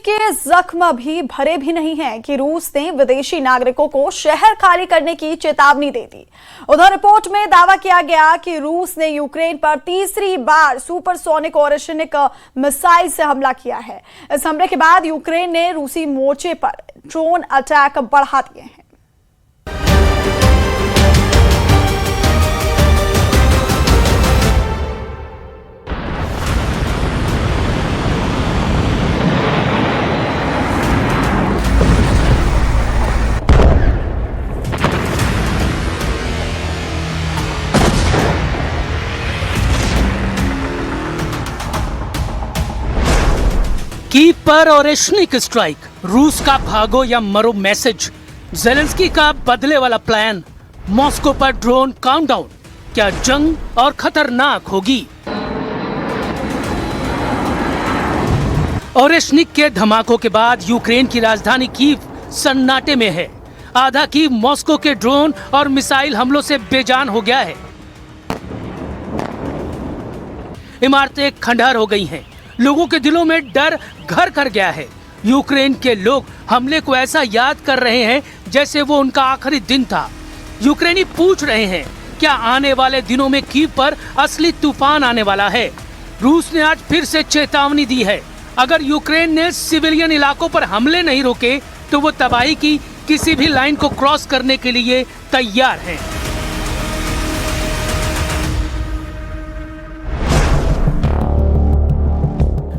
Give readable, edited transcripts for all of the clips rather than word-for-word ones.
के जख्म भी भरे भी नहीं हैं कि रूस ने विदेशी नागरिकों को शहर खाली करने की चेतावनी दे दी। उधर रिपोर्ट में दावा किया गया कि रूस ने यूक्रेन पर तीसरी बार सुपरसोनिक और ओरेशनिक मिसाइल से हमला किया है। इस हमले के बाद यूक्रेन ने रूसी मोर्चे पर ड्रोन अटैक बढ़ा दिए हैं। कीव पर ओरेशनिक स्ट्राइक, रूस का भागो या मरो मैसेज, ज़ेलेंस्की का बदले वाला प्लान, मॉस्को पर ड्रोन काउंटडाउन। क्या जंग और खतरनाक होगी? ओरेशनिक के धमाकों के बाद यूक्रेन की राजधानी कीव सन्नाटे में है। आधा कीव मॉस्को के ड्रोन और मिसाइल हमलों से बेजान हो गया है। इमारतें खंडहर हो गई हैं। लोगों के दिलों में डर घर कर गया है। यूक्रेन के लोग हमले को ऐसा याद कर रहे हैं जैसे वो उनका आखिरी दिन था। यूक्रेनी पूछ रहे हैं क्या आने वाले दिनों में कीव पर असली तूफान आने वाला है। रूस ने आज फिर से चेतावनी दी है, अगर यूक्रेन ने सिविलियन इलाकों पर हमले नहीं रोके तो वो तबाही की किसी भी लाइन को क्रॉस करने के लिए तैयार हैं।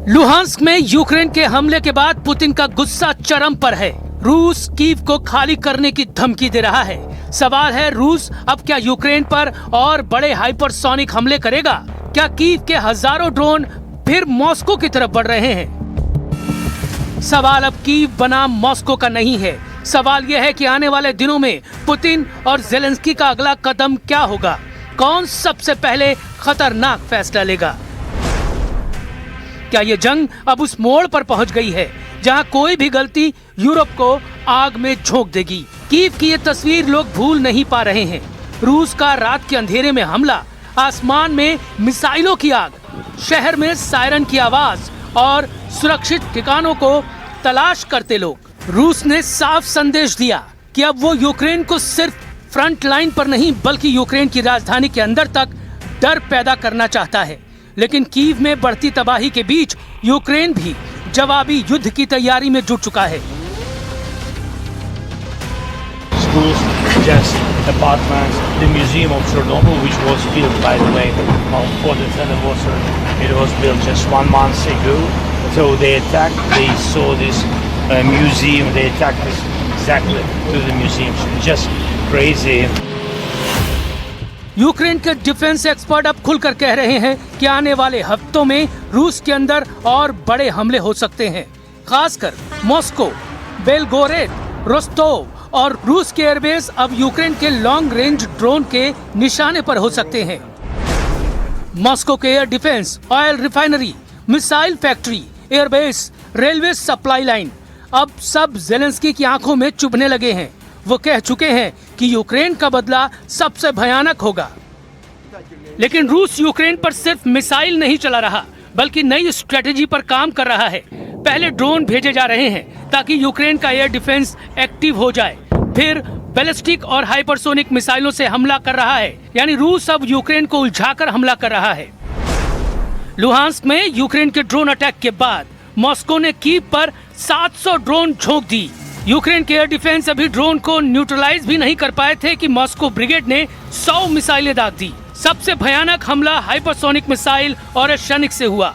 लुहांस्क में यूक्रेन के हमले के बाद पुतिन का गुस्सा चरम पर है। रूस कीव को खाली करने की धमकी दे रहा है। सवाल है, रूस अब क्या यूक्रेन पर और बड़े हाइपरसोनिक हमले करेगा? क्या कीव के हजारों ड्रोन फिर मॉस्को की तरफ बढ़ रहे हैं? सवाल अब कीव बनाम मॉस्को का नहीं है। सवाल यह है कि आने वाले दिनों में पुतिन और ज़ेलेंस्की का अगला कदम क्या होगा? कौन सबसे पहले खतरनाक फैसला लेगा? क्या ये जंग अब उस मोड़ पर पहुंच गई है जहां कोई भी गलती यूरोप को आग में झोंक देगी? कीव की ये तस्वीर लोग भूल नहीं पा रहे हैं। रूस का रात के अंधेरे में हमला, आसमान में मिसाइलों की आग, शहर में सायरन की आवाज और सुरक्षित ठिकानों को तलाश करते लोग। रूस ने साफ संदेश दिया कि अब वो यूक्रेन को सिर्फ फ्रंट लाइन पर नहीं बल्कि यूक्रेन की राजधानी के अंदर तक डर पैदा करना चाहता है। लेकिन कीव में बढ़ती तबाही के बीच यूक्रेन भी जवाबी युद्ध की तैयारी में जुट चुका है। Schools, just apartments, the museum of Chernobyl, which was built, by the way, on 4th anniversary. It was built just 1 month ago. So they attacked. They saw this museum. They attacked this exactly to the museum. So just crazy. Ukraine के defence expert अब खुलकर कह रहे हैं कि आने वाले हफ्तों में रूस के अंदर और बड़े हमले हो सकते हैं, खासकर मॉस्को, बेलगोरेद, रोस्टोव और रूस के एयरबेस अब यूक्रेन के लॉन्ग रेंज ड्रोन के निशाने पर हो सकते हैं। मॉस्को के air defence, oil refinery, missile factory, airbase, railway supply line अब सब ज़ेलेंस्की की आंखों में चुभने लगे हैं। वो कह चुके हैं कि यूक्रेन का बदला सबसे भयानक होगा। लेकिन रूस यूक्रेन पर सिर्फ मिसाइल नहीं चला रहा बल्कि नई स्ट्रेटेजी पर काम कर रहा है। पहले ड्रोन भेजे जा रहे हैं ताकि यूक्रेन का एयर डिफेंस एक्टिव हो जाए, फिर बैलिस्टिक और हाइपरसोनिक मिसाइलों से हमला कर रहा है। यानी रूस अब यूक्रेन को उलझाकर हमला कर रहा है। लुहांस्क में यूक्रेन के ड्रोन अटैक के बाद मॉस्को ने कीव पर 700 ड्रोन झोंक दी। यूक्रेन के एयर डिफेंस अभी ड्रोन को न्यूट्रलाइज भी नहीं कर पाए थे कि मॉस्को ब्रिगेड ने 100 मिसाइलें दाग दी। सबसे भयानक हमला हाइपरसोनिक मिसाइल और ओरेशनिक से हुआ।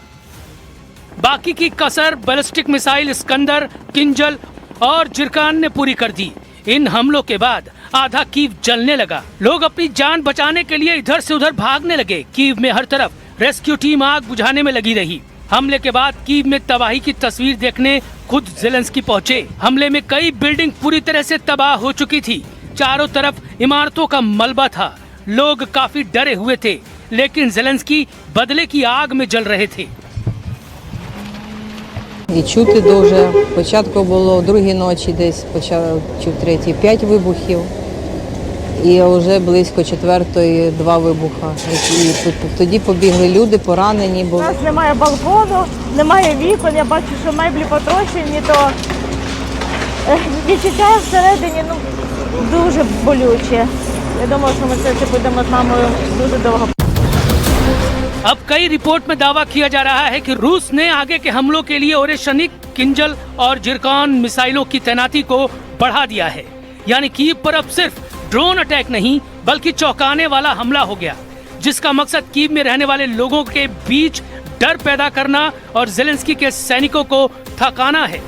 बाकी की कसर बैलिस्टिक मिसाइल इस्कंदर, किंजल और जिरकान ने पूरी कर दी। इन हमलों के बाद आधा कीव जलने लगा। लोग अपनी जान बचाने के लिए इधर से उधर भागने लगे। कीव में हर तरफ रेस्क्यू टीम आग बुझाने में लगी रही। हमले के बाद कीव में तबाही की तस्वीर देखने खुद ज़ेलेंस्की पहुंचे। हमले में कई बिल्डिंग पूरी तरह से तबाह हो चुकी थी। चारों तरफ इमारतों का मलबा था। लोग काफी डरे हुए थे, लेकिन ज़ेलेंस्की बदले की आग में जल रहे थे। І чути дуже. Спочатку було другій ночі, десь почав чути 3-5 вибухів. і вже близько 4-ї 2 вибуха. І тоді побігли люди, поранені У були. нас немає балкону, немає вікон, я бачу, що меблі потрощені, то відчуття всередині дуже болюче. Я думала, що ми це будемо з мамою дуже довго. अब कई रिपोर्ट में दावा किया जा रहा है कि रूस ने आगे के हमलों के लिए ओरेशनिक, किंजल और जिरकॉन मिसाइलों की तैनाती को बढ़ा दिया है। यानी कीव पर अब सिर्फ ड्रोन अटैक नहीं बल्कि चौंकाने वाला हमला हो गया, जिसका मकसद कीव में रहने वाले लोगों के बीच डर पैदा करना और ज़ेलेंस्की के सैनिकों को थकाना है।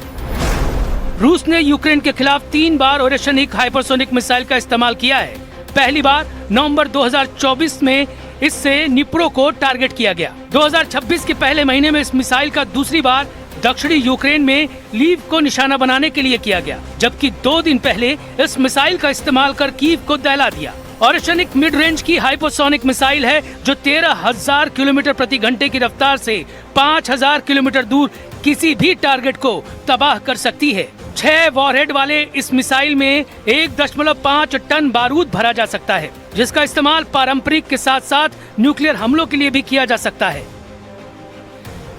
रूस ने यूक्रेन के खिलाफ 3 बार ओरेशनिक हाइपरसोनिक मिसाइल का इस्तेमाल किया है। पहली बार नवंबर 2024 में इससे निप्रो को टारगेट किया गया। 2026 के पहले महीने में इस मिसाइल का दूसरी बार दक्षिणी यूक्रेन में लीव को निशाना बनाने के लिए किया गया, जबकि 2 दिन पहले इस मिसाइल का इस्तेमाल कर कीव को दहला दिया। ओरेशनिक मिड रेंज की हाइपरसोनिक मिसाइल है जो 13,000 किलोमीटर प्रति घंटे की रफ्तार से 5,000 किलोमीटर दूर किसी भी टारगेट को तबाह कर सकती है। 6 वॉरहेड वाले इस मिसाइल में 1.5 टन बारूद भरा जा सकता है, जिसका इस्तेमाल पारंपरिक के साथ साथ न्यूक्लियर हमलों के लिए भी किया जा सकता है।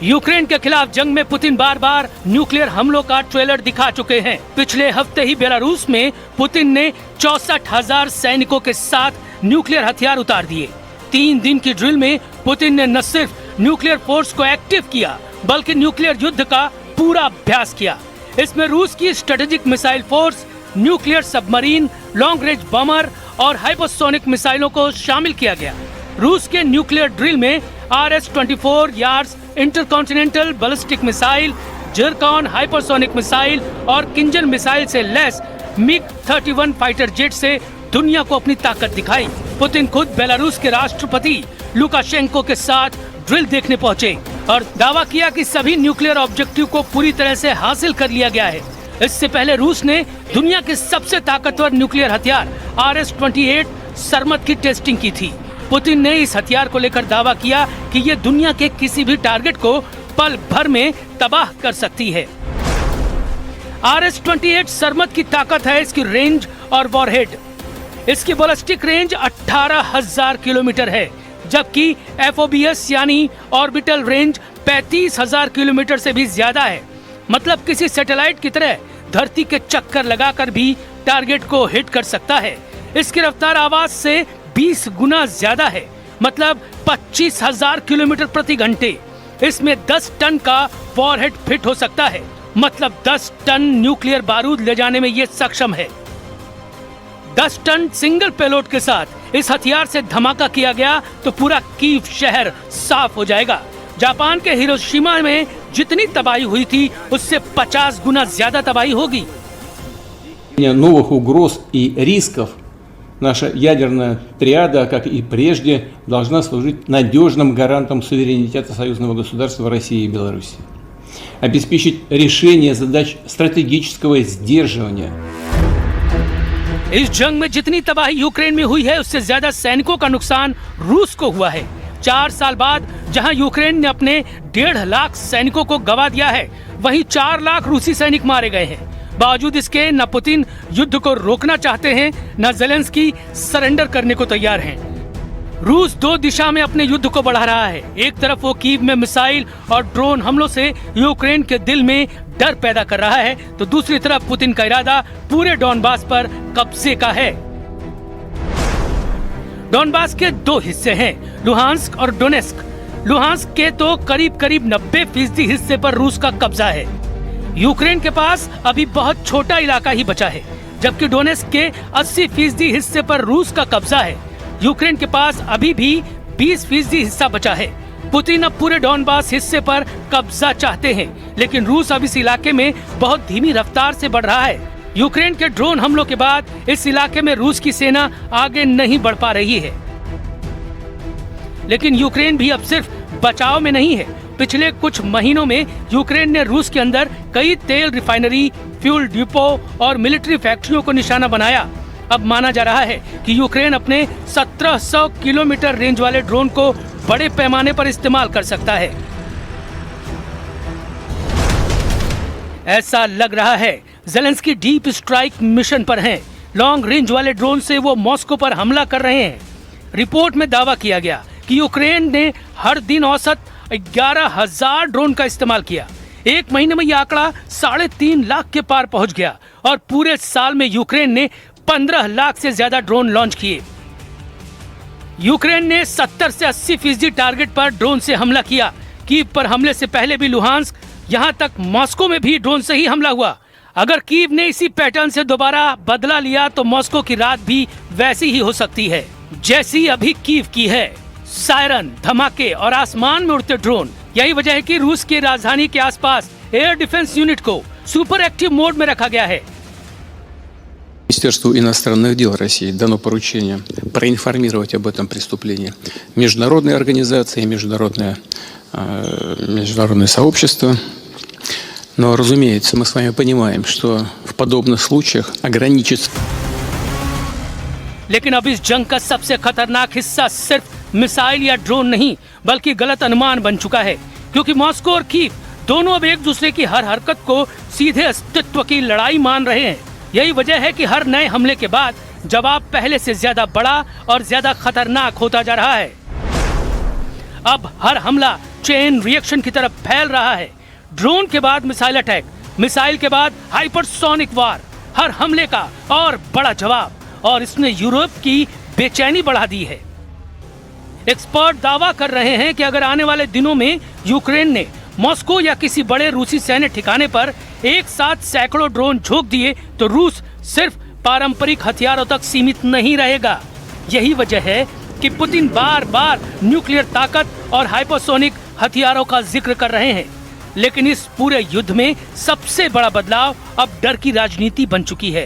यूक्रेन के खिलाफ जंग में पुतिन बार बार न्यूक्लियर हमलों का ट्रेलर दिखा चुके हैं। पिछले हफ्ते ही बेलारूस में पुतिन ने 64,000 सैनिकों के साथ न्यूक्लियर हथियार उतार दिए। 3 दिन की ड्रिल में पुतिन ने न सिर्फ न्यूक्लियर फोर्स को एक्टिव किया बल्कि न्यूक्लियर युद्ध का पूरा अभ्यास किया। इसमें रूस की strategic missile force, nuclear submarine, long range bummer और हाइपरसोनिक मिसाइलों को शामिल किया गया। रूस के न्यूक्लियर ड्रिल में RS-24 yards intercontinental ballistic missile, Zircon hypersonic missile और किंजल मिसाइल से लैस MiG-31 फाइटर जेट से दुनिया को अपनी ताकत दिखाई। पुतिन खुद बेलारूस के राष्ट्रपति लुकाशेंको के साथ ड्रिल देखने पहुंचे और दावा किया कि सभी न्यूक्लियर ऑब्जेक्टिव को पूरी तरह से हासिल कर लिया गया है। इससे पहले रूस ने दुनिया के सबसे ताकतवर न्यूक्लियर हथियार RS-28 सरमत की टेस्टिंग की थी। पुतिन ने इस हथियार को लेकर दावा किया कि ये दुनिया के किसी भी टारगेट को पल भर में तबाह कर सकती है। RS-28 सरमत की ताकत है इसकी रेंज और वॉरहेड। इसकी बैलिस्टिक रेंज 18,000 किलोमीटर है, जबकि FOBS यानी ऑर्बिटल रेंज 35,000 किलोमीटर से भी ज्यादा है। मतलब किसी सैटेलाइट की तरह धरती के चक्कर लगाकर भी टारगेट को हिट कर सकता है। इसकी रफ्तार आवाज से 20 गुना ज्यादा है, मतलब 25,000 किलोमीटर प्रति घंटे। इसमें 10 टन का वॉरहेड फिट हो सकता है, मतलब 10 टन न्यूक्लियर बारूद ले जाने में ये सक्षम है। 10 टन सिंगल पेलोड के साथ इस हथियार से धमाका किया गया तो पूरा कीव शहर साफ हो जाएगा। जापान के हिरोशिमा में जितनी तबाही हुई थी उससे 50 गुना ज्यादा तबाही होगी। Новых угроз и рисков наша ядерная триада, как и прежде, должна служить надежным гарантом суверенитета союзного государства России и Беларуси, обеспечить решение задач стратегического сдерживания. इस जंग में जितनी तबाही यूक्रेन में हुई है उससे ज्यादा सैनिकों का नुकसान रूस को हुआ है। 4 साल बाद जहां यूक्रेन ने अपने 1.5 लाख सैनिकों को गंवा दिया है, वहीं 4 लाख रूसी सैनिक मारे गए हैं। बावजूद इसके न पुतिन युद्ध को रोकना चाहते हैं, न ज़ेलेंस्की सरेंडर करने को तैयार हैं। रूस 2 दिशा में अपने युद्ध को बढ़ा रहा है। एक तरफ वो कीव में मिसाइल और ड्रोन हमलों से यूक्रेन के दिल में डर पैदा कर रहा है, तो दूसरी तरफ पुतिन का इरादा पूरे डॉनबास पर कब्जे का है। डॉनबास के 2 हिस्से हैं, लुहांस्क और डोनेस्क। लुहांस्क के तो करीब 90% हिस्से पर रूस का कब्जा है। यूक्रेन के पास अभी बहुत छोटा इलाका ही बचा है, जबकि डोनेस्क के 80% हिस्से पर रूस का कब्जा है। यूक्रेन के पास अभी भी 20% हिस्सा बचा है। पुतिन अब पूरे डॉनबास हिस्से पर कब्जा चाहते हैं, लेकिन रूस अब इस इलाके में बहुत धीमी रफ्तार से बढ़ रहा है। यूक्रेन के ड्रोन हमलों के बाद इस इलाके में रूस की सेना आगे नहीं बढ़ पा रही है। लेकिन यूक्रेन भी अब सिर्फ बचाव में नहीं है। पिछले कुछ महीनों में यूक्रेन ने रूस के अंदर कई तेल रिफाइनरी, फ्यूल डिपो और मिलिट्री फैक्ट्रियों को निशाना बनाया। अब माना जा रहा है कि यूक्रेन अपने 1700 किलोमीटर रेंज वाले ड्रोन को बड़े पैमाने पर इस्तेमाल कर सकता है। ऐसा लग रहा है ज़ेलेंस्की डीप स्ट्राइक मिशन पर हैं। लॉन्ग रेंज वाले ड्रोन से वो मॉस्को पर हमला कर रहे हैं। रिपोर्ट में दावा किया गया कि यूक्रेन ने हर दिन औसत 11,000 ड्रोन का इस्तेमाल किया। एक महीने में यह आंकड़ा 3.5 लाख के पार पहुंच गया और पूरे साल में यूक्रेन ने 15 लाख से ज्यादा ड्रोन लॉन्च किए। यूक्रेन ने 70 से 80% टारगेट पर ड्रोन से हमला किया। कीव पर हमले से पहले भी लुहांस्क, यहां तक मॉस्को में भी ड्रोन से ही हमला हुआ। अगर कीव ने इसी पैटर्न से दोबारा बदला लिया तो मॉस्को की रात भी वैसी ही हो सकती है जैसी अभी कीव की है। सायरन, धमाके और आसमान में उड़ते ड्रोन, यही वजह है कि रूस की राजधानी के आसपास एयर डिफेंस यूनिट को सुपर एक्टिव मोड में रखा गया है। Министерству иностранных дел России дано поручение проинформировать об этом преступлении международные организации, международное сообщество. Но, разумеется, мы с вами понимаем, что в подобных случаях ограничиться... लेकिन अब इस जंग का सबसे खतरनाक हिस्सा सिर्फ मिसाइल या ड्रोन नहीं बल्कि गलत अनुमान बन चुका है, क्योंकि मॉस्को और कीव दोनों अब एक दूसरे की हर हरकत को सीधे अस्तित्व की लड़ाई मान रहे हैं। यही वजह है कि हर नए हमले के बाद जवाब पहले से ज्यादा बड़ा और ज्यादा खतरनाक होता जा रहा है। अब हर हमला चेन रिएक्शन की तरफ फैल रहा है। ड्रोन के बाद मिसाइल अटैक, मिसाइल के बाद हाइपरसोनिक वार, हर हमले का और बड़ा जवाब, और इसने यूरोप की बेचैनी बढ़ा दी है। एक्सपर्ट दावा कर रहे हैं कि अगर आने वाले दिनों में यूक्रेन ने मॉस्को या किसी बड़े रूसी सैन्य ठिकाने पर एक साथ सैकड़ों ड्रोन झोंक दिए तो रूस सिर्फ पारंपरिक हथियारों तक सीमित नहीं रहेगा। यही वजह है कि पुतिन बार बार न्यूक्लियर ताकत और हाइपरसोनिक हथियारों का जिक्र कर रहे हैं। लेकिन इस पूरे युद्ध में सबसे बड़ा बदलाव अब डर की राजनीति बन चुकी है।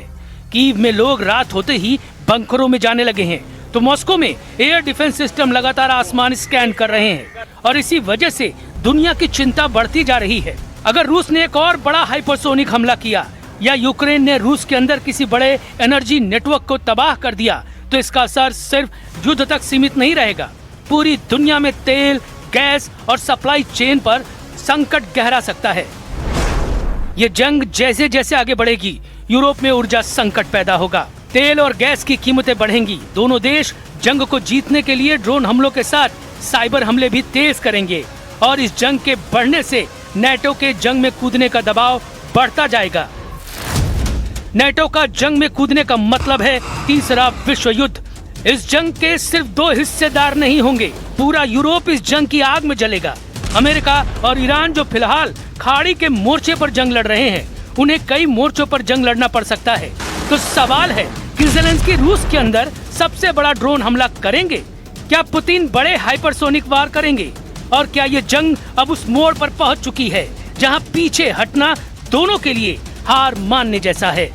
कीव में लोग रात होते ही बंकरों में जाने लगे हैं, तो मॉस्को में एयर डिफेंस सिस्टम लगातार आसमान स्कैन कर रहे हैं और इसी वजह से दुनिया की चिंता बढ़ती जा रही है। अगर रूस ने एक और बड़ा हाइपरसोनिक हमला किया या यूक्रेन ने रूस के अंदर किसी बड़े एनर्जी नेटवर्क को तबाह कर दिया तो इसका असर सिर्फ युद्ध तक सीमित नहीं रहेगा। पूरी दुनिया में तेल, गैस और सप्लाई चेन पर संकट गहरा सकता है। ये जंग जैसे जैसे आगे बढ़ेगी, यूरोप में ऊर्जा संकट पैदा होगा, तेल और गैस की कीमतें बढ़ेंगी। दोनों देश जंग को जीतने के लिए ड्रोन हमलों के साथ साइबर हमले भी तेज करेंगे और इस जंग के बढ़ने से नेटो के जंग में कूदने का दबाव बढ़ता जाएगा। नेटो का जंग में कूदने का मतलब है तीसरा विश्व युद्ध। इस जंग के सिर्फ 2 हिस्सेदार नहीं होंगे, पूरा यूरोप इस जंग की आग में जलेगा। अमेरिका और ईरान जो फिलहाल खाड़ी के मोर्चे पर जंग लड़ रहे हैं, उन्हें कई मोर्चों पर जंग लड़ना पड़ सकता है। तो सवाल है कि ज़ेलेंस्की रूस के अंदर सबसे बड़ा ड्रोन हमला करेंगे? क्या पुतिन बड़े हाइपरसोनिक वार करेंगे? और क्या ये जंग अब उस मोड़ पर पहुंच चुकी है जहां पीछे हटना दोनों के लिए हार मानने जैसा है?